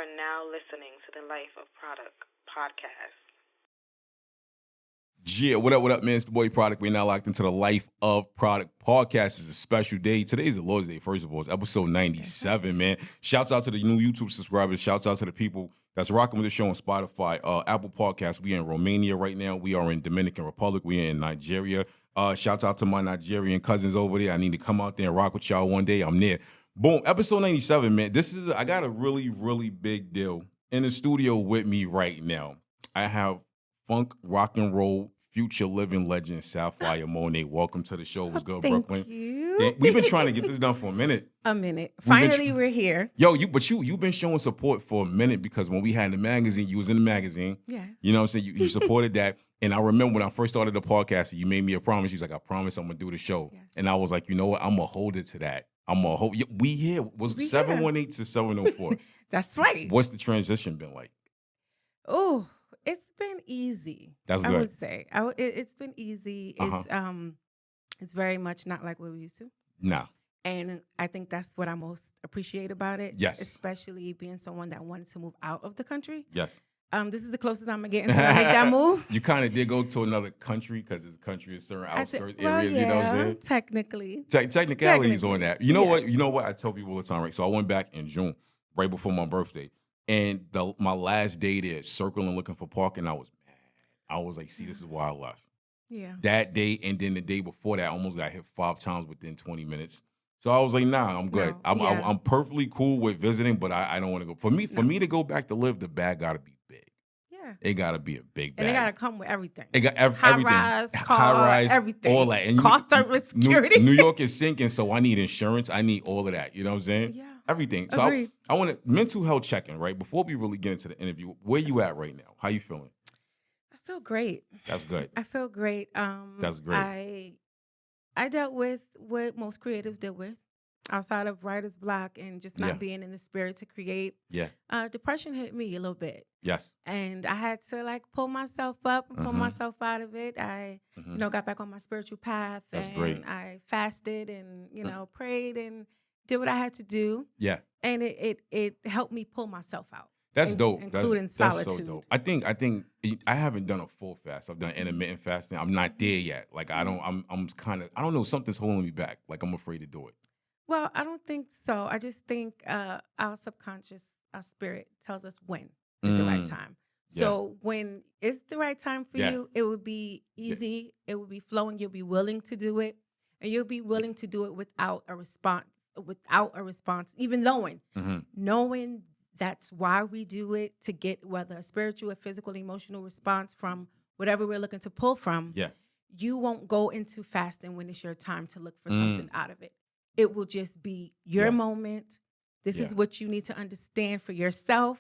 are now listening to the Life of Produk Podcast. Yeah, what up, man? It's the boy Product. We're now locked into the Life of Produk Podcast. It's a special day. Today's the Lord's Day, first of all. It's episode 97, man. Shouts out to the new YouTube subscribers. Shouts out to the people that's rocking with the show on Spotify, Apple Podcasts. We are in Romania right now. We are in Dominican Republic. We are in Nigeria. Shouts out to my Nigerian cousins over there. I need to come out there and rock with y'all one day. I'm there. Boom, episode 97, man. I got a really, really big deal in the studio with me right now. I have funk, rock and roll, future living legend, Sapphire Monet. Welcome to the show. What's good, Brooklyn? Thank you. We've been trying to get this done for a minute. Finally, we're here. Yo, you've been showing support for a minute because when we had the magazine, you was in the magazine. Yeah. You know what I'm saying? You supported that. And I remember when I first started the podcast, you made me a promise. You was like, I promise I'm going to do the show. Yes. And I was like, you know what? I'm going to hold it to that. I'm going to hold. We here. Was 718 to 704. That's right. What's the transition been like? Oh, it's been easy. That's good. I would say. It's been easy. It's very much not like what we used to. Nah. And I think that's what I most appreciate about it. Yes. Especially being someone that wanted to move out of the country. Yes. This is the closest I'm going to get until I make that move. You kind of did go to another country because this country is certain outskirts areas, yeah, you know what I'm saying? Technically. Technicalities on that. You know what? You know what? I tell people all the time, right? So I went back in June, right before my birthday. And my last day there, circling looking for parking, I was mad. I was like, see, this is why I left. Yeah. That day and then the day before that, I almost got hit 5 times within 20 minutes. So I was like, nah, I'm good. No, I'm perfectly cool with visiting, but I don't want to go. For me to go back to live, the bag got to be big. Yeah. It got to be a big bag. And it got to come with everything. It got everything. High rise, everything. All that. And car service, security. New York is sinking, so I need insurance. I need all of that. You know what I'm saying? Yeah. Everything. So I want to mental health check-in, right? Before we really get into the interview, where you at right now? How you feeling? I feel great. That's good. I feel great. That's great. I dealt with what most creatives deal with outside of writer's block and just not being in the spirit to create. Yeah. Depression hit me a little bit. Yes. And I had to pull myself up and pull myself out of it. I, got back on my spiritual path. That's and great. I fasted and, prayed and did what I had to do. Yeah. And it helped me pull myself out. That's dope. Including that's solitude. So dope. I think I haven't done a full fast. I've done intermittent fasting. I'm not there yet. I'm kind of, I don't know, something's holding me back. I'm afraid to do it. Well, I don't think so. I just think our subconscious, our spirit tells us when is the right time. So when it's the right time for you, it would be easy. It would be flowing. You'll be willing to do it. And you'll be willing to do it without a response, even knowing that's why we do it, to get whether a spiritual, a physical, emotional response from whatever we're looking to pull from. Yeah. You won't go into fasting when it's your time to look for something out of it. It will just be your moment. This is what you need to understand for yourself.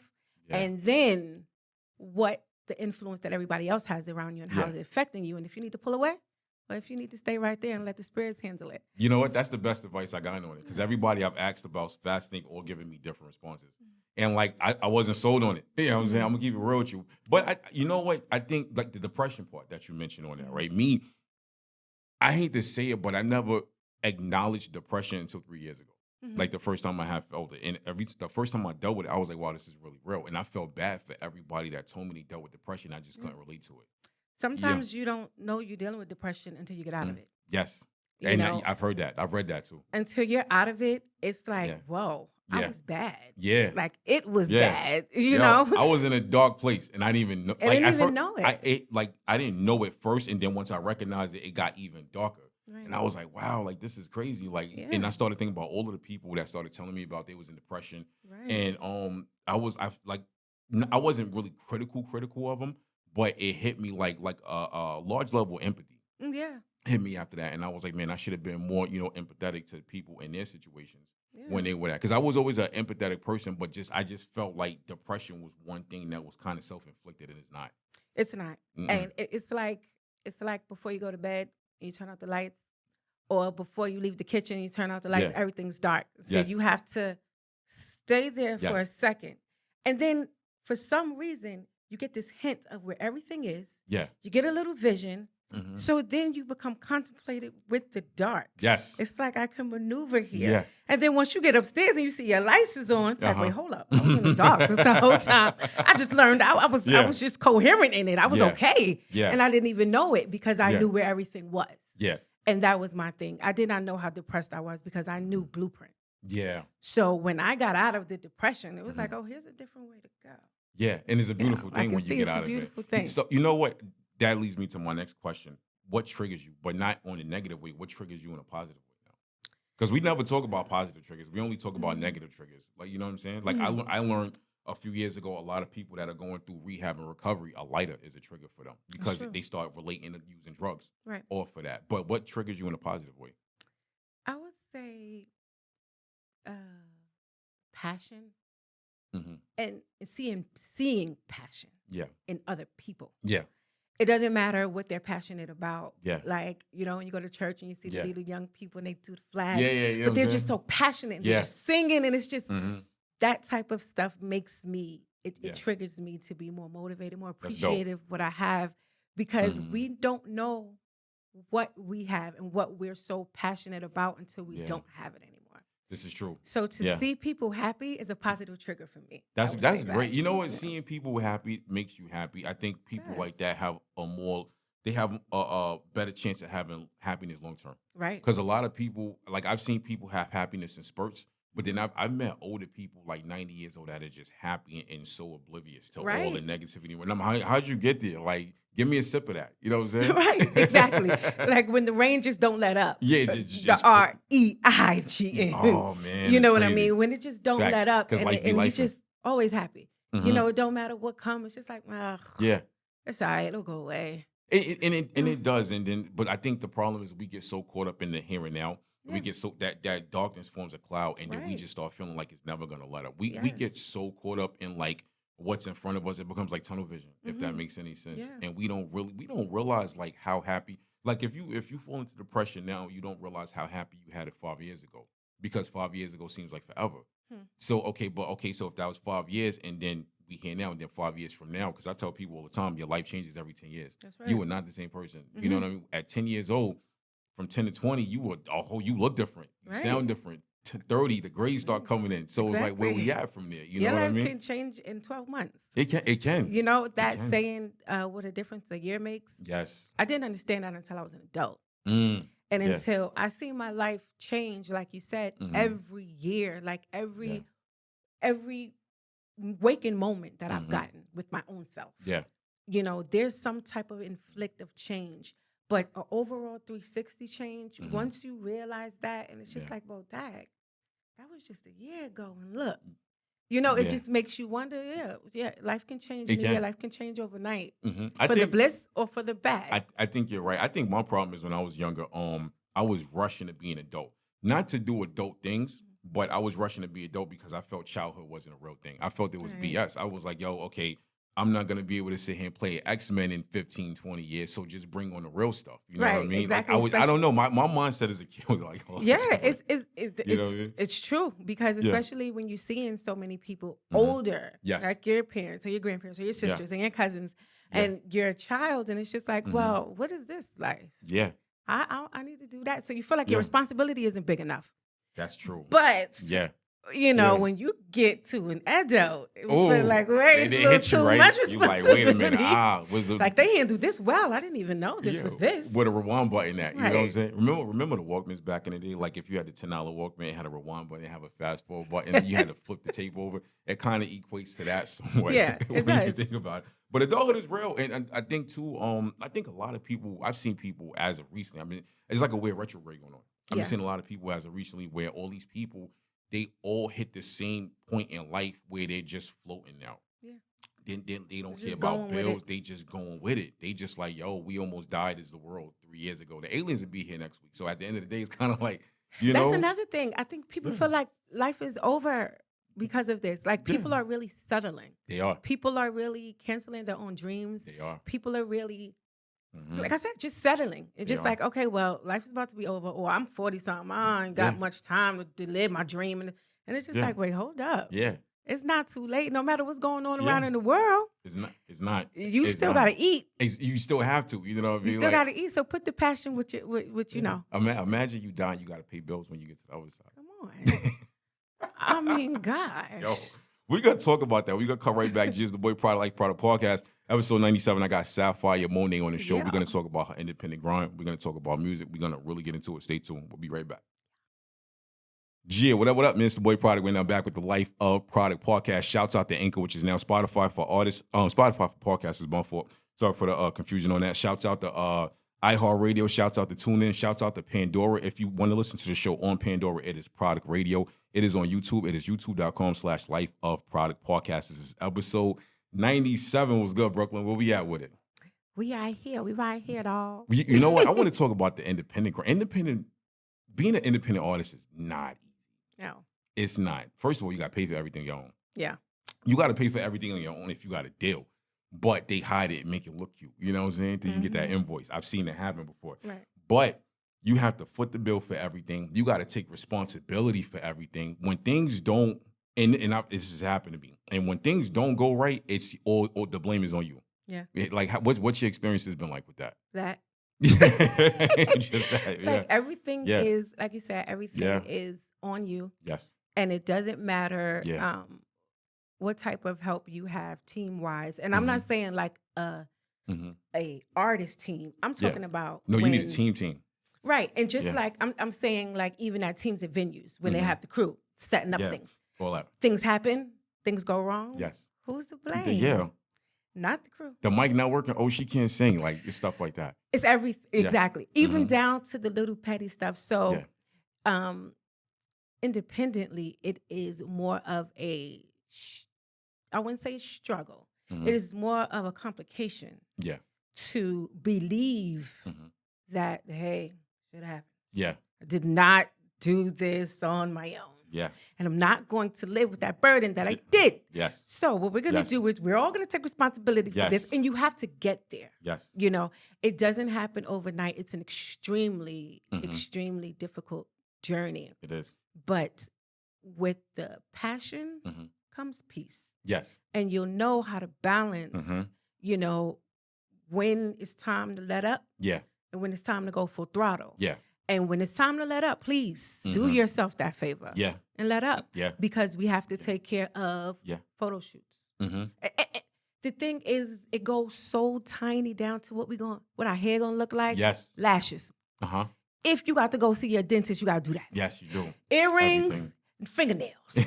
Yeah. And then what the influence that everybody else has around you and how it's affecting you. And if you need to pull away, or if you need to stay right there and let the spirits handle it. You know what? That's the best advice I got on it. Because everybody I've asked about fasting all giving me different responses. And I wasn't sold on it. You know what I'm saying? I'm going to keep it real with you. But you know what? I think the depression part that you mentioned on that, right? Me, I hate to say it, but I never acknowledged depression until 3 years ago. The first time I have felt it. And the first time I dealt with it, I was like, wow, this is really real. And I felt bad for everybody that told me they dealt with depression. I just couldn't relate to it. Sometimes you don't know you're dealing with depression until you get out of it. Yes. I've heard that. I've read that too. Until you're out of it, it's like, whoa, I was bad. Yeah. It was bad, you know? I was in a dark place and I didn't even know. I didn't even know it. I didn't know it first. And then once I recognized it, it got even darker. Right. And I was like, wow, this is crazy. And I started thinking about all of the people that started telling me about they was in depression. Right. And I wasn't really critical of them, but it hit me like a large level of empathy. Yeah. Hit me after that. And I was like, man, I should have been more, empathetic to people in their situations when they were that. Because I was always an empathetic person, but I just felt like depression was one thing that was kind of self-inflicted, and it's not. It's not. And it's like before you go to bed, you turn out the lights, or before you leave the kitchen, you turn out the lights, everything's dark. So you have to stay there for a second. And then for some reason, you get this hint of where everything is. Yeah. You get a little vision. So then you become contemplated with the dark. Yes. It's like I can maneuver here. Yeah. And then once you get upstairs and you see your lights is on, it's like, wait, hold up. I was in the dark this whole time. I just learned I was just coherent in it. I was okay. Yeah. And I didn't even know it because I knew where everything was. Yeah. And that was my thing. I did not know how depressed I was because I knew blueprint. Yeah. So when I got out of the depression, it was like, oh, here's a different way to go. Yeah. And it's a beautiful thing when you get out of it. It's a beautiful thing. So you know what? That leads me to my next question. What triggers you, but not on a negative way? What triggers you in a positive way now? Because we never talk about positive triggers. We only talk about negative triggers. Like, you know what I'm saying? Like I learned a few years ago, a lot of people that are going through rehab and recovery, a lighter is a trigger for them because they start relating to using drugs or for that. But what triggers you in a positive way? I would say passion and seeing passion in other people. Yeah. It doesn't matter what they're passionate about. Yeah. Like, you know, when you go to church and you see the little young people and they do the flags. Yeah. But they're just so passionate and they're just singing. And it's just that type of stuff makes me, it triggers me to be more motivated, more appreciative of what I have. Because we don't know what we have and what we're so passionate about until we don't have it anymore. This is true. So to see people happy is a positive trigger for me. That's great. You know what? Seeing people happy makes you happy. I think people like that have a better chance of having happiness long term. Right. Because a lot of people, like I've seen people have happiness in spurts, but then I've met older people like 90 years old that are just happy and so oblivious to all the negativity. And how'd you get there? Like, give me a sip of that. You know what I'm saying? Right, exactly. Like when the rain just don't let up. Yeah, just the REIGN. Oh man, you know what I mean? When it just don't let up, and you just always happy. You know, it don't matter what comes. It's just like, it's all right. It'll go away. It does, but I think the problem is we get so caught up in the here and now. We get so that darkness forms a cloud, and then we just start feeling like it's never gonna let up. We get so caught up in like what's in front of us, it becomes like tunnel vision, if that makes any sense. And we don't realize like how happy. Like if you fall into depression now, you don't realize how happy you had it 5 years ago, because 5 years ago seems like forever. So so if that was 5 years, and then we here now, and then 5 years from now, because I tell people all the time, your life changes every 10 years. That's right. You are not the same person. You know what I mean? At 10 years old, from 10 to 20, you look different. You sound different. To 30, the grades start coming in. So it's like where we at from there. You know what I mean? Your life can change in 12 months. It can. You know, that saying what a difference a year makes? Yes. I didn't understand that until I was an adult. And until I see my life change, like you said, every year, like every waking moment that I've gotten with my own self. Yeah. You know, there's some type of inflict of change. But an overall 360 change, once you realize that, and it's just like, well, dag, that was just a year ago, and look. You know, it just makes you wonder, life can change in a year, life can change overnight. For the bliss or for the bad. I think you're right. I think my problem is when I was younger, I was rushing to be an adult. Not to do adult things, but I was rushing to be adult because I felt childhood wasn't a real thing. I felt it was BS. I was like, yo, okay, I'm not going to be able to sit here and play X-Men in 15, 20 years, so just bring on the real stuff. You know what I mean? Exactly. Like I don't know. My mindset as a kid was like, it's true, because especially when you're seeing so many people older, like your parents or your grandparents or your sisters and your cousins, and you're a child, and it's just like, well, what is this life? Yeah. I need to do that. So you feel like your responsibility isn't big enough. That's true. But you know, when you get to an adult, it feel like, wait, it's a little too much responsibility. You're like, wait a minute, like they handled this well. I didn't even know this was this. With a rewind button at, you know what I'm saying? Remember the Walkmans back in the day? Like if you had the $10 Walkman, it had a rewind button, it had a fast forward button, and you had to flip the tape over. It kind of equates to that somewhat. Yeah, it does. You think about it. But adulthood is real, and I think too. I think a lot of people. I've seen people as of recently. I mean, it's like a weird retrograde going on. I've been seeing a lot of people as of recently where all these people, they all hit the same point in life where they're just floating now. Yeah. Then they don't care about bills. They just going with it. They just like, yo, we almost died as the world 3 years ago. The aliens will be here next week. So at the end of the day, it's kind of like, you know. That's another thing. I think people feel like life is over because of this. Like people are really settling. They are. People are really canceling their own dreams. They are. People are really, like I said, just settling. It's just like, okay, well, life is about to be over, or I'm 40-something. I ain't got much time to live my dream. And it's just like, wait, hold up. Yeah. It's not too late. No matter what's going on around in the world. It's not. It's not. You It's still not. gotta eat. You still have to. You know what I mean? You still gotta eat. So put the passion with you know. Imagine you die and you gotta pay bills when you get to the other side. Come on. I mean, gosh. Yo, we gonna talk about that. We gonna come right back. Just the Boy Produk Life Produk Podcast, episode 97. I got Sapphire Monet on the show. Yeah. We're gonna talk about her independent grind. We're gonna talk about music. We're gonna really get into it. Stay tuned. We'll be right back. Yeah, what up, man? It's the Boy Produk. We're now back with the Life of Produk Podcast. Shouts out to Anchor, which is now Spotify for artists. Spotify for podcasts is my fault. Sorry for the confusion on that. Shouts out to iHeartRadio. Shouts out to TuneIn. Shouts out to Pandora. If you want to listen to the show on Pandora, it is Produk Radio. It is on YouTube. It is youtube.com/Life of Produk Podcast. This is episode 97. What's good, Brooklyn? Where we at with it? We right here, dog. You know what? I want to talk about the independent grind. Being an independent artist is not easy. No. It's not. First of all, you got to pay for everything on your own. Yeah. You got to pay for everything on your own if you got a deal. But they hide it and make it look cute. You know what I'm saying? Till you get that invoice. I've seen it happen before. Right. But you have to foot the bill for everything. You got to take responsibility for everything. When things don't, this has happened to me. And when things don't go right, it's all the blame is on you. Yeah. What's your experience has been like with that? That. Just that. Yeah. Like everything is, like you said, everything is on you. Yes. And it doesn't matter what type of help you have team-wise. And I'm not saying like a artist team. I'm talking about you need a team. Right. And just like I'm saying like even at teams at venues when they have the crew setting up things. All that. Things happen, things go wrong. Yes. Who's to blame? Yeah. Not the crew. The mic not working. Oh, she can't sing. Like it's stuff like that. It's everything. Exactly. Even down to the little petty stuff. So independently, it is more of a, I wouldn't say struggle. It is more of a complication to believe that, hey, shit happens. Yeah. I did not do this on my own. Yeah. And I'm not going to live with that burden that I did. Yes. So what we're going to do is we're all going to take responsibility for this. And you have to get there. Yes. You know, it doesn't happen overnight. It's an extremely, extremely difficult journey. It is. But with the passion comes peace. Yes. And you'll know how to balance, you know, when it's time to let up. Yeah. And when it's time to go full throttle. Yeah. And when it's time to let up, please do yourself that favor. Yeah. And let up. Yeah. Because we have to take care of photo shoots. The thing is, it goes so tiny down to what our hair gonna look like. Yes. Lashes. If you got to go see your dentist, you gotta do that. Yes, you do. Earrings, and fingernails,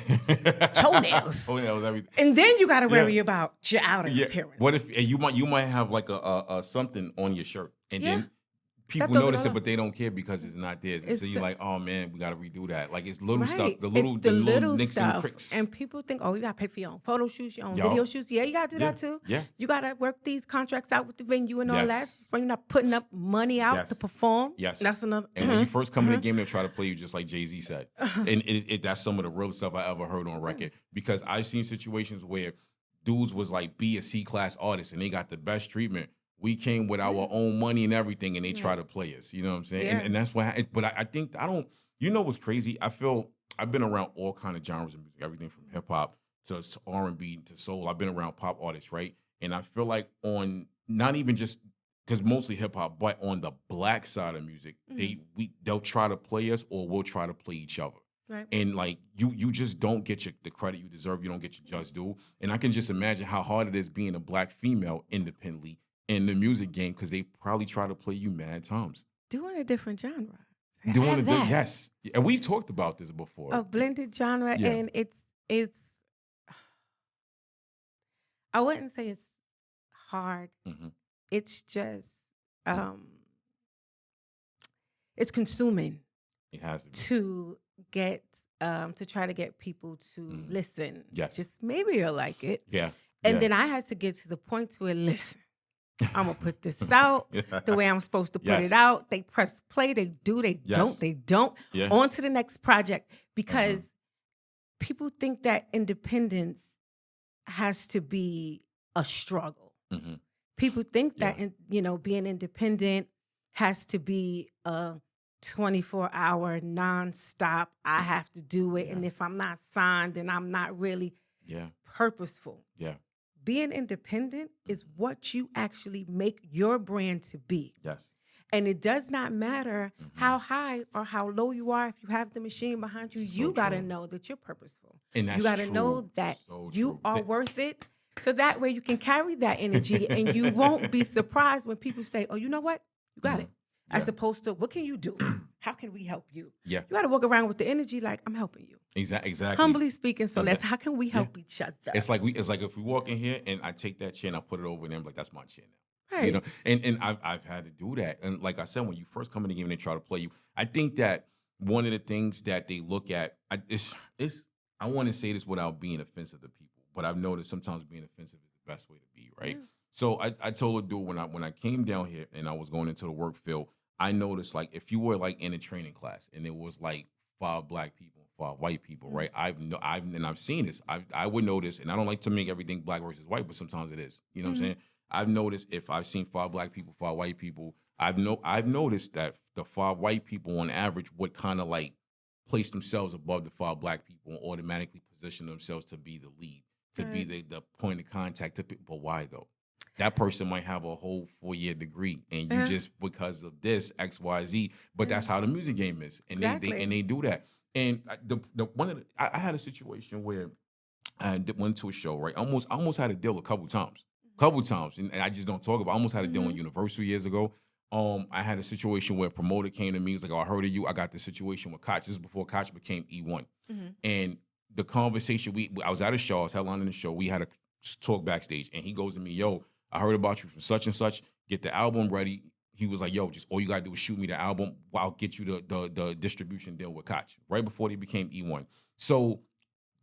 toenails, everything. And then you gotta worry about your outer appearance. What if you might have like a something on your shirt, and then people That throws notice it it, off. but they don't care because it's not theirs. And It's so you're the- like, oh man, we gotta redo that. Like it's little stuff, Right. the little nicks stuff. and cricks. And people think, oh, you gotta pay for your own photo shoots, your own Yo. video shoots. Yeah, you gotta do that too. Yeah. You gotta work these contracts out with the venue and all that. Yes. So you're not putting up money out Yes. to perform. Yes. That's another. And when you first come in the game, they'll try to play you just like Jay-Z said. And that's some of the real stuff I ever heard on record. Because I've seen situations where dudes was like B or C-class artists and they got the best treatment. We came with our own money and everything, and they try to play us. You know what I'm saying? Yeah. And that's why. But I think I don't. You know what's crazy? I feel I've been around all kind of genres of music, everything from hip hop to R&B to soul. I've been around pop artists, right? And I feel like on not even just because mostly hip hop, but on the black side of music, they'll try to play us, or we'll try to play each other. Right. And like you just don't get the credit you deserve. You don't get your just due. And I can just imagine how hard it is being a black female independently in the music game, because they probably try to play you mad times. Doing a different genre. Yes. And we've talked about this before. A blended genre, Yeah. and it's. I wouldn't say it's hard. It's just it's consuming It has to be. to get to try to get people to listen. Yes. Just maybe you'll like it. Yeah. And then I had to get to the point to where, listen, I'm gonna put this out the way I'm supposed to put it out. They press play, they do, they don't, they don't. Yeah. On to the next project, because people think that independence has to be a struggle. People think that being independent has to be a 24-hour nonstop. I have to do it, and if I'm not signed, then I'm not really. purposeful. Yeah. Being independent is what you actually make your brand to be. Yes. And it does not matter how high or how low you are. If you have the machine behind you, you got to know that you're purposeful. And that's you got to know that you are worth it. So that way you can carry that energy and you won't be surprised when people say, oh, you know what? You got it. As opposed to, what can you do? How can we help you? Yeah. You got to walk around with the energy like, I'm helping you. Exactly. Humbly speaking. So that's how can we help each other? It's like if we walk in here and I take that chair and I put it over there, I'm like, that's my chair now. Right. You know, and I've had to do that. And like I said, when you first come in the game and they try to play you, I think that one of the things that they look at I want to say this without being offensive to people, but I've noticed sometimes being offensive is the best way to be, right? Yeah. So I told a dude when I came down here and I was going into the work field, I noticed like if you were like in a training class and it was like 5 black people, 5 white people, right? I've seen this. I would notice, and I don't like to make everything black versus white, but sometimes it is. You know what I'm saying? I've noticed if I've seen 5 black people, 5 white people, I've noticed that the 5 white people on average would kind of like place themselves above the 5 black people and automatically position themselves to be the lead, to be the point of contact. But why though? That person might have a whole 4-year degree, and you just because of this X, Y, Z. But that's how the music game is, and they do that. And I had a situation where I went to a show, right? Almost had a deal a couple times, and I just don't talk about. I almost had a deal on Universal years ago. I had a situation where a promoter came to me. He was like, "Oh, I heard of you. I got this situation with Koch." This is before Koch became E1, and the conversation I was at a show, I was headlining the show. We had a talk backstage, and he goes to me, "Yo, I heard about you from such and such. Get the album ready." He was like, "Yo, just all you gotta do is shoot me the album. I'll get you the distribution deal with Koch." Right before they became E1. So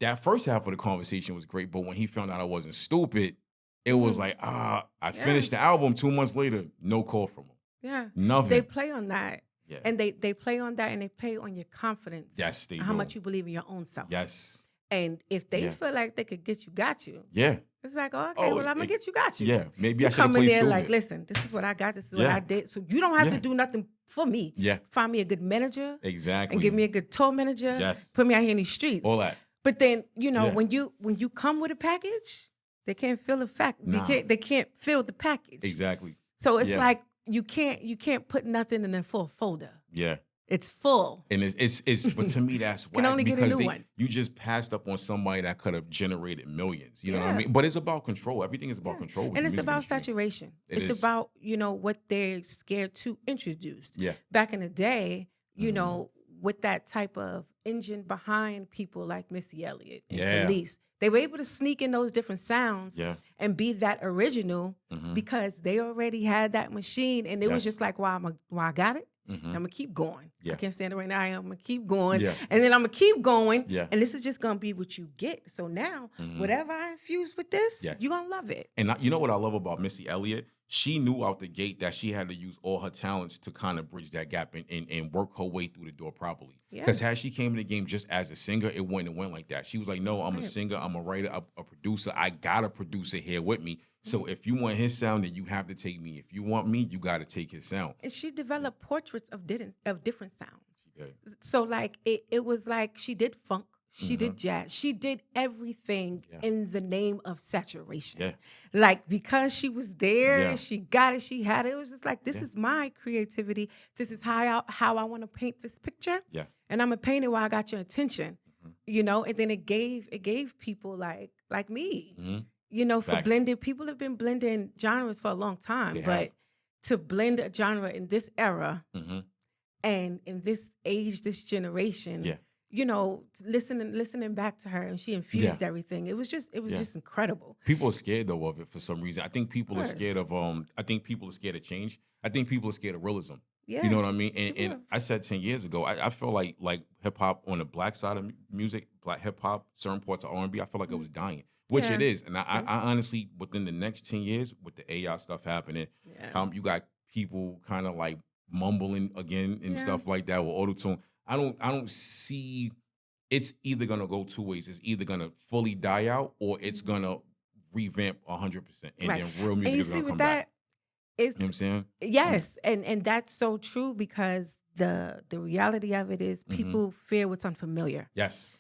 that first half of the conversation was great, but when he found out I wasn't stupid, it was like, I finished the album 2 months later, no call from him. Yeah. Nothing. They play on that. Yeah. And they play on that and they play on your confidence. Yes, they do. How much you believe in your own self. Yes. And if they feel like they could get you, got you. Yeah. It's like, well, I'm going to get you, got you. Yeah. Maybe I should come have played in there stupid. like, listen, this is what I got. This is what I did. So you don't have to do nothing for me. Yeah. Find me a good manager. Exactly. And give me a good tour manager. Yes. Put me out here in these streets. All that. But then, when you come with a package, they can't feel the fact. Nah. They can't feel the package. Exactly. So it's like you can't put nothing in a full folder. Yeah. It's full. And it's but to me that's whack. Can only get a new one. You just passed up on somebody that could have generated millions. You know what I mean? But it's about control. Everything is about control. And it's about saturation. It's about, what they're scared to introduce. Yeah. Back in the day, with that type of engine behind people like Missy Elliott and Police, they were able to sneak in those different sounds and be that original because they already had that machine. And it was just like, I got it. I'm going to keep going. I can't stand it right now. I'm going to keep going. And then I'm going to keep going. And this is just going to be what you get. So now, whatever I infuse with this, you're going to love it. And you know what I love about Missy Elliott? She knew out the gate that she had to use all her talents to kind of bridge that gap and work her way through the door properly. Because had she came in the game just as a singer, it wouldn't have went like that. She was like, no, I'm a singer, I'm a writer, a producer. I got a producer here with me. So if you want his sound, then you have to take me. If you want me, you got to take his sound. And she developed portraits of different sounds. She did. So like it was like she did funk, she did jazz, she did everything in the name of saturation. Yeah. Like because she was there and she got it, she had it. It was just like, this is my creativity. This is how I want to paint this picture. Yeah. And I'm gonna paint it while I got your attention. And then it gave people like me. For blended, people have been blending genres for a long time, but to blend a genre in this era and in this age, this generation, listening back to her and she infused everything. It was just incredible. People are scared though of it for some reason. I think people are scared of change. I think people are scared of realism. Yeah. You know what I mean? And I said 10 years ago, I feel like hip hop on the black side of music, black hip hop, certain parts of R&B, I feel like it was dying. Which it is. And I honestly, within the next 10 years, with the AI stuff happening, you got people kind of like mumbling again and stuff like that with auto-tune. I don't see, it's either going to go two ways. It's either going to fully die out or it's going to revamp 100%. And then real music is going to come back. You know what I'm saying? Yes. And that's so true because the reality of it is people fear what's unfamiliar. Yes.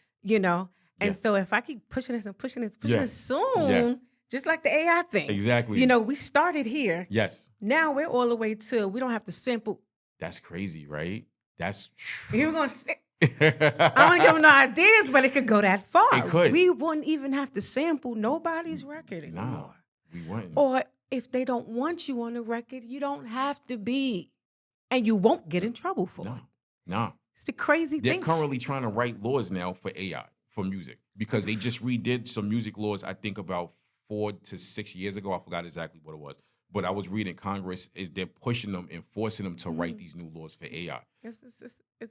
And so if I keep pushing this and pushing this, Yeah. soon, just like the AI thing. Exactly. You know, we started here. Yes. Now we're all the way to, we don't have to sample. That's crazy, right? That's. You're going to say, I don't give them no ideas, but it could go that far. It could. We wouldn't even have to sample nobody's record anymore. Nah, we wouldn't. Or if they don't want you on the record, you don't have to be. And you won't get in trouble for it. No. It's the crazy They're thing. currently trying to write laws now for AI, for music, because they just redid some music laws, I think about 4 to 6 years ago. I forgot exactly what it was. But I was reading Congress they're pushing them and forcing them to write these new laws for AI. It's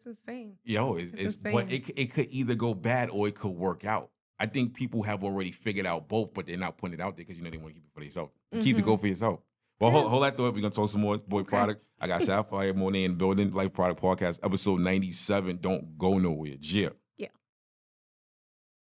insane. Yo, it's but it could either go bad or it could work out. I think people have already figured out both, but they're not putting it out there because they want to keep it for themselves. Keep the goal for yourself. Well, hold that thought. We're going to talk some more boy product. I got Sapphire Monet in the building, Life Product Podcast, episode 97. Don't go nowhere.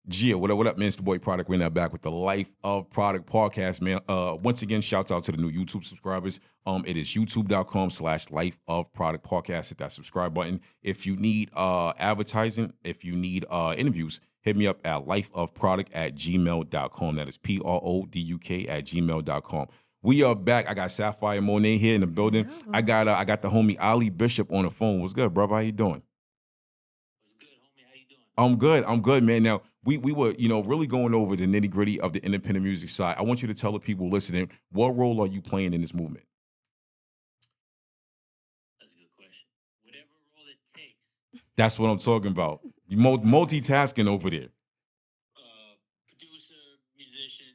Gia, what up, man? It's the boy product. We're now back with the Life of Product Podcast, man. Once again, shouts out to the new YouTube subscribers. It is youtube.com/Life of Product Podcast. Hit that subscribe button. If you need advertising, if you need interviews, hit me up at lifeofproduct@gmail.com. That is PRODUK@gmail.com. We are back. I got Sapphire Monet here in the building. Yeah. I got the homie Ali Bishop on the phone. What's good, brother? How you doing? What's good, homie? How you doing? I'm good, man. Now, we were, really going over the nitty-gritty of the independent music side. I want you to tell the people listening, what role are you playing in this movement? That's a good question. Whatever role it takes. That's what I'm talking about. You multitasking over there. Producer, musician.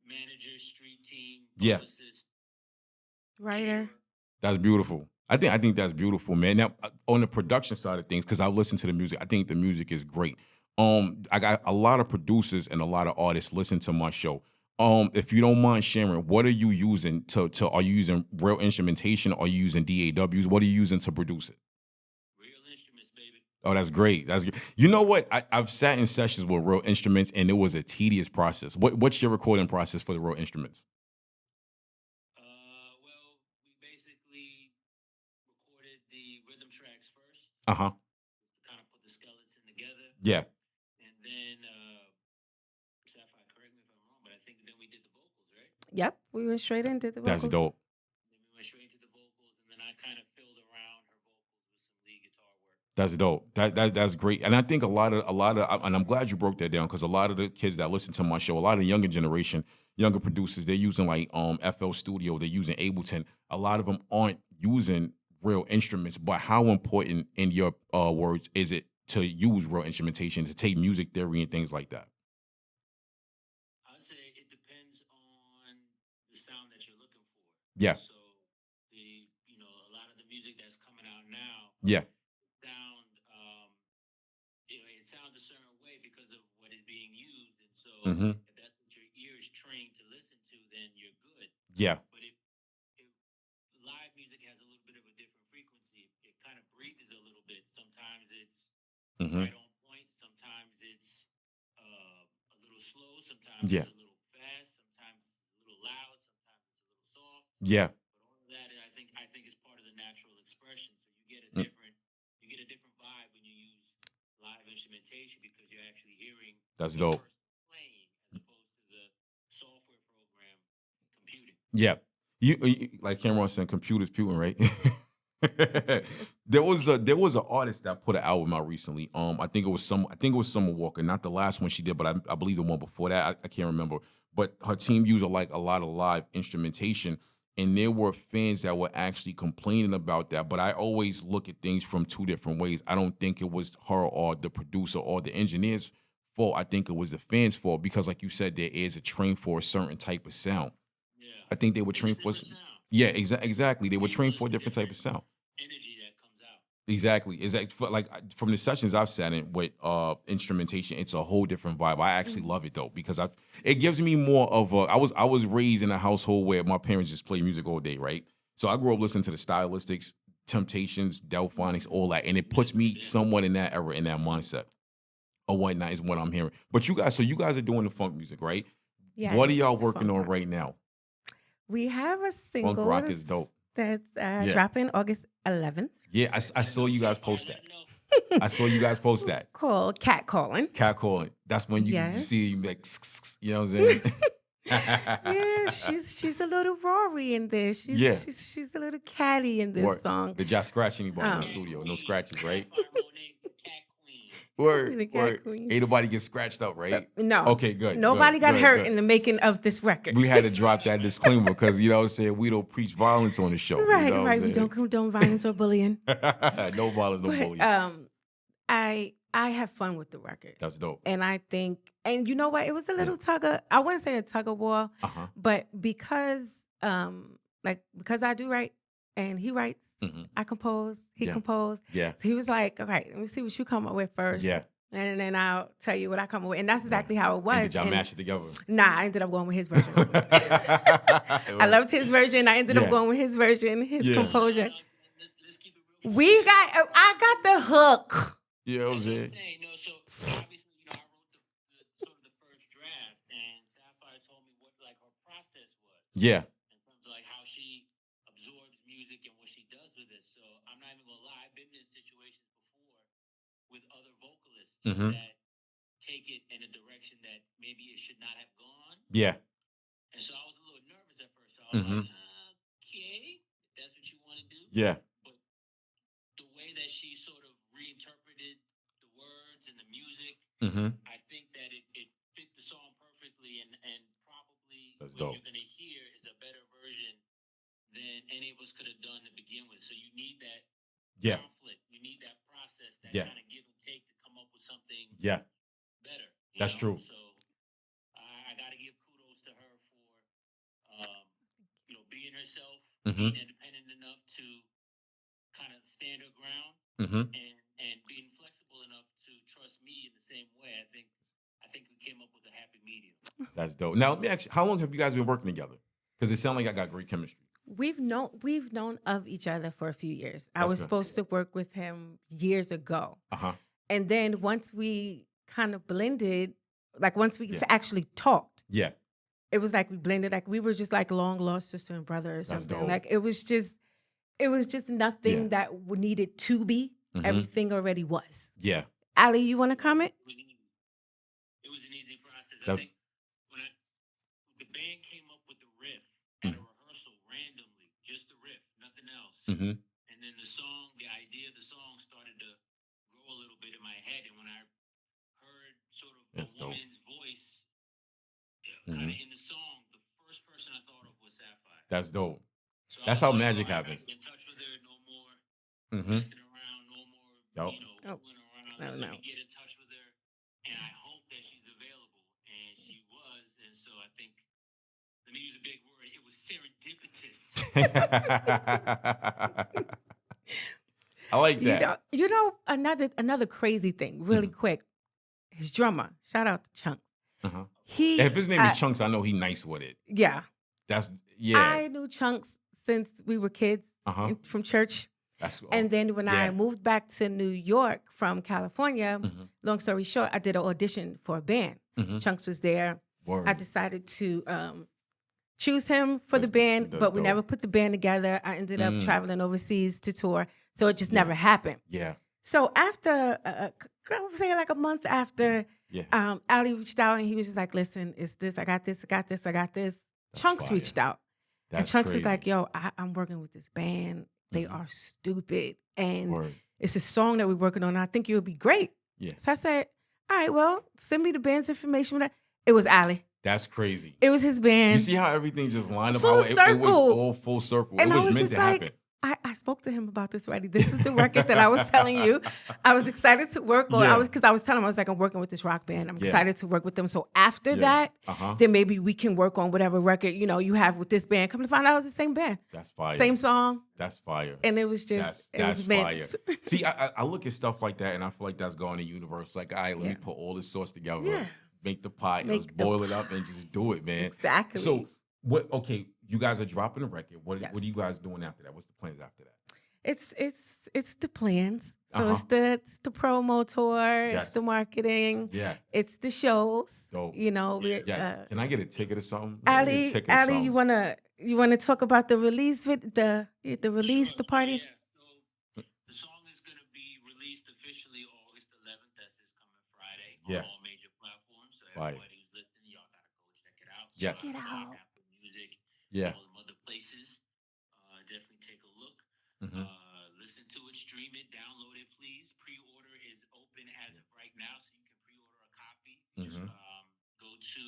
Manager, street team, publicist, writer. That's beautiful. I think that's beautiful, man. Now, on the production side of things, because I listen to the music, I think the music is great. I got a lot of producers and a lot of artists listen to my show. If you don't mind sharing, what are you using are you using real instrumentation? Are you using DAWs? What are you using to produce it? Real instruments, baby. Oh, that's great. That's great. You know what? I've sat in sessions with real instruments, and it was a tedious process. What's your recording process for the real instruments? Well, we basically recorded the rhythm tracks first. Uh-huh. Kind of put the skeleton together. Yeah. And then, Sapphire, correct me if I'm wrong, but I think then we did the vocals, right? Yep, we went straight into the vocals. That's dope. Then we went straight into the vocals, and then I kind of filled around her vocals with some lead guitar work. That's dope. That's great. And I think a lot of, and I'm glad you broke that down, because a lot of the kids that listen to my show, a lot of the younger generation, younger producers, they're using like FL Studio, they're using Ableton. A lot of them aren't using real instruments. But how important, in your words, is it to use real instrumentation, to take music theory and things like that? I'd say it depends on the sound that you're looking for. Yeah. So a lot of the music that's coming out now. Yeah. It sounds a certain way because of what is being used, and so if that's what your ear is trained to listen to, then you're good. Yeah. But if live music has a little bit of a different frequency, it kind of breathes a little bit. Sometimes it's right on point. Sometimes it's a little slow. Sometimes it's a little fast. Sometimes it's a little loud. Sometimes it's a little soft. Yeah. But all of that, I think is part of the natural expression. So you get a different vibe when you use live instrumentation, because you're actually hearing That's the dope. person playing as opposed to the software program computing. Yeah. You like Cameron said, computers puting, right? There was an artist that put an album out recently. I think it was Summer Walker, not the last one she did, but I believe the one before that. I can't remember. But her team used a lot of live instrumentation, and there were fans that were actually complaining about that. But I always look at things from two different ways. I don't think it was her or the producer or the engineer's fault. I think it was the fans' fault, because, like you said, there is a train for a certain type of sound. Yeah. I think they were trained for. Yeah, exactly. They were trained for a different type of sound. Energy that comes out. Exactly. Like from the sessions I've sat in with instrumentation, it's a whole different vibe. I actually love it though, because it gives me more of a. I was raised in a household where my parents just play music all day, right? So I grew up listening to the Stylistics, Temptations, Delphonics, all that, and it puts me somewhat in that era, in that mindset or whatnot is what I'm hearing. But you guys are doing the funk music, right? Yeah. What are y'all working on right now? We have a single Funk rock is dope. that's dropping August 11th. Yeah, I saw you guys post that. I saw you guys post that. Called Catcalling. Catcalling. That's when you Yes. see you like, you know what I'm saying? Yeah, she's a little Rory in this. She's a little catty in this song. Did y'all scratch anybody in the studio? No scratches, right? Sapphire Monet, the cat queen. The Word, cat word. queen. Ain't nobody get scratched up, right? No. Okay, good. Nobody got good, hurt good. in the making of this record. We had to drop that disclaimer because, you know what I'm saying, we don't preach violence on the show. Right, you know what I'm We don't saying? condone violence or bullying. No violence, no bullying. I have fun with the record. That's dope. And I think, and you know what? It was a little I wouldn't say a tug of war, but because I do write and he writes, I compose, he composed. Yeah. So he was like, all right, let me see what you come up with first. Yeah. And then I'll tell you what I come up with. And that's exactly how it was. And did y'all mash it together? Nah, I ended up going with his version. I loved his version. I ended up going with his version, his composure. Let's keep it real. I got the hook. You know what I'm saying? No, so obviously, I wrote the sort of the first draft, and Sapphire told me what like her process was. Yeah. In terms of like how she absorbs music and what she does with it. So I'm not even gonna lie, I've been in situations before with other vocalists that take it in a direction that maybe it should not have gone. Yeah. And so I was a little nervous at first. So I was like, okay, if that's what you want to do. Yeah. But the way that she sort of reinterpreted the words and the music, I think that it fit the song perfectly, and probably That's what dope. you're going to hear is a better version than any of us could have done to begin with. So you need that conflict. You need that process, that kind of give and take to come up with something better. That's true. So I got to give kudos to her for, being herself, being independent enough to kind of stand her ground, and being flexible enough to trust me in the same way. I think we came up with a happy medium. That's dope. Now, let me ask you, how long have you guys been working together? Because it sounds like I got great chemistry. We've known of each other for a few years. I That's was good. supposed to work with him years ago. And then once we kind of blended, like once we actually talked, it was like we blended, like we were just like long lost sister and brother or something. dope. Like it was just nothing that needed to be. Everything already was. Yeah. Ali, you want to comment? It was an easy process. I think when the band came up with the riff at a rehearsal randomly, just the riff, nothing else. And then the idea of the song started to grow a little bit in my head. And when I heard sort of a woman's voice kind of in the song, the first person I thought of was Sapphire. That's dope. So That's how magic happens. In touch with her, no more messing around, no more, fooling around. Let me get in touch with her, and I hope that she's available. And she was, and so I think, let me use a big word, it was serendipitous. I like that. Another crazy thing, really quick. His drummer, shout out to Chunks. If his name is Chunks, I know he nice with it. Yeah. I knew Chunks since we were kids from church. And then when I moved back to New York from California, long story short, I did an audition for a band. Chunks was there. Word. I decided to choose him for the band, but we never put the band together. I ended up traveling overseas to tour, so it just never happened. Yeah. So after, I would say like a month after, Ali reached out and he was just like, listen, it's this, I got this. Chunks reached out. And Chunks was like, yo, I'm working with this band. They are stupid. And it's a song that we're working on. I think you'll be great. Yeah. So I said, all right, well, send me the band's information. It was Ali. That's crazy. It was his band. You see how everything just lined up? Full circle. It was all full circle. And it was meant to happen. I spoke to him about this already. This is the record that I was telling you. I was excited to work on. Because I was telling him, I was like, I'm working with this rock band. I'm excited to work with them. So after that, then maybe we can work on whatever record, you have with this band. Come to find out it was the same band. That's fire. Same song. That's fire. And it was just, it was fire. meant. See, I look at stuff like that and I feel like that's going to the universe. Like, all right, let me put all this sauce together. Yeah. Make the pie. Let's boil it up and just do it, man. Exactly. So, you guys are dropping a record. What are you guys doing after that? What's the plans after that? It's the plans. So it's the promo tour, it's the marketing, it's the shows. Dope. Can I get a ticket or something? Ali, you wanna talk about the release the release, the party? Yeah. So the song is gonna be released officially Yeah. all major platforms. So Fire. everybody who's listening, y'all gotta go check it out. Yes. Check it Spotify, out. Apple Music, Yeah. all them other places. Definitely take a look. Mhm. Listen to it, stream it, download it, please. Pre-order is open as of right now, so you can pre-order a copy. Just Mhm. go to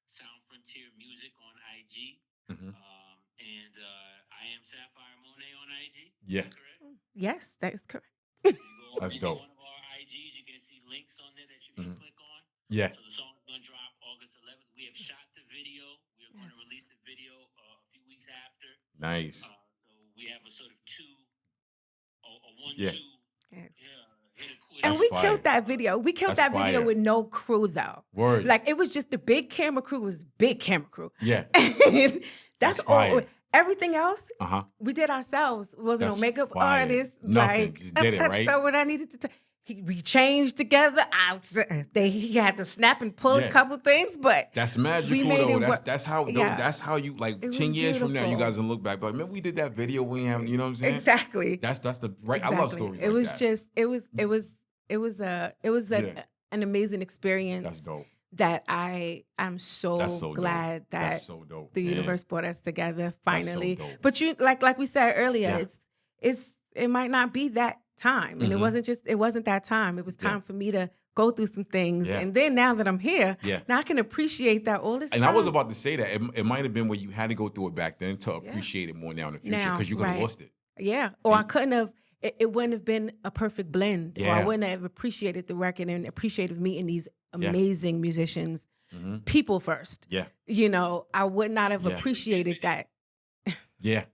Sound Frontier Music on IG. Mhm. And I am Sapphire Monet on IG. Yeah. Correct? Yes, that is correct. You go on That's any dope. one of our IGs, you can see links on there that you can Mhm. click on. Yeah. So the song is going to drop August 11th. We have shot the video. We are going to Yes. release the video a few weeks after. Nice. So we have a sort of a 1-2. Yeah. Yes. Hit it quick. And That's we fire. killed that video. We killed That's that video fire. with no crew though. Word. Like it was just the big camera crew was big camera crew. Yeah. That's That's all. fire. Everything else Uh-huh. we did ourselves. Wasn't That's no makeup fire. artist. Nothing. Like Just I did it, touched right? up what I needed to. We changed together. He had to snap and pull Yeah. a couple things, but That's magical we made though. it work. That's how Yeah. that's how you like It 10 was years from now you beautiful. guys can look back like, man, we did that video we have, you know what I'm saying? Exactly. That's the right. I love stories It like was that. just. It was Yeah. an amazing experience. That's dope. That I'm so, That's so glad dope. that That's so dope. the man. universe brought us together That's so finally. dope. But you like we said earlier, Yeah. it might not be that time, and Mhm. it wasn't that time. It was Yeah. time for me to go through some things, Yeah. and then now that I'm here, Yeah. now I can appreciate that all this And time. I was about to say that it might have been where you had to go through it back then to Yeah. appreciate it more now in the future Now, because you could have right. lost it. Yeah, or I And- couldn't have. It wouldn't have been a perfect blend, or I Yeah. wouldn't have appreciated the record and appreciated meeting these Yeah. amazing musicians. Mhm. People first. Yeah. You know, I would not have Yeah. appreciated that Yeah.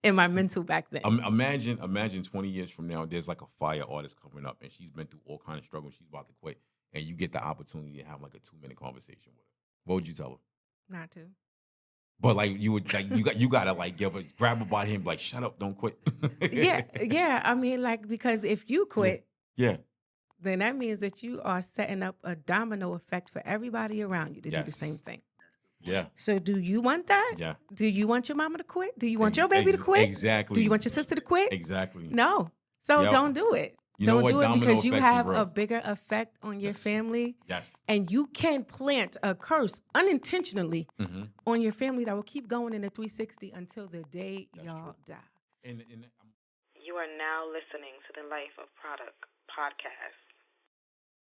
in my mental back then. Imagine 20 years from now, there's like a fire artist coming up and she's been through all kinds of struggles. She's about to quit. And you get the opportunity to have like a 2-minute conversation with her. What would you tell her? Not to. But like you would like you gotta like grab her by the hand, and be like, shut up, don't quit. Yeah. I mean, like, because if you quit, Yeah. then that means that you are setting up a domino effect for everybody around you to do the same Yes. thing. Yeah. So do you want that? Yeah. Do you want your mama to quit? Do you want your baby to quit? Exactly. Do you want your sister to quit? Exactly. No. So Yep. don't do it. You know Don't what? do it Domino because you effects is have real. a bigger effect on your Yes. family, Yes. and you can plant a curse unintentionally Mm-hmm. on your family that will keep going in a 360 until the day That's y'all true. die. And You are now listening to the Life of Produk Podcast.